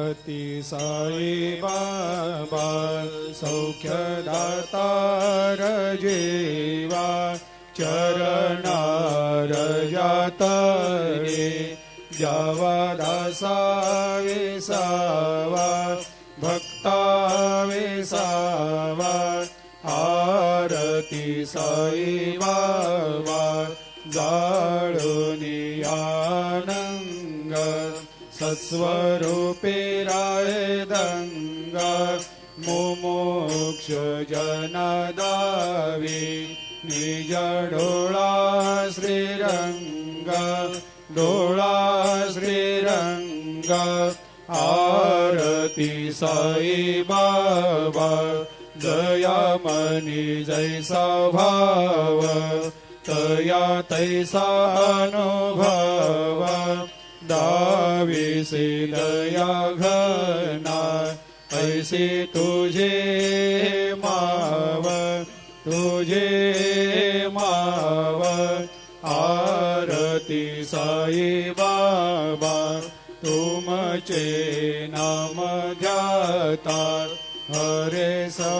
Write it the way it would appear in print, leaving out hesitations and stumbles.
अति साई बाबा सौख्यदातार जेवा चरणार जातरे जावा दासा विसावा भक्ता विसावा आरती साई बाबा जाळुनी आनंग सत्स्वरूपे राय दंग मुमुक्ष जनदावी निज डोळा श्रीरंग डोळा श्रीरंग आरती साई बाबा जया मनी जैसा भाव तया तैसा अनुभव दाविसे दया घना ऐसे तुझे माव आरती साई बाबा तुमचे नाम ध्याता हरे सा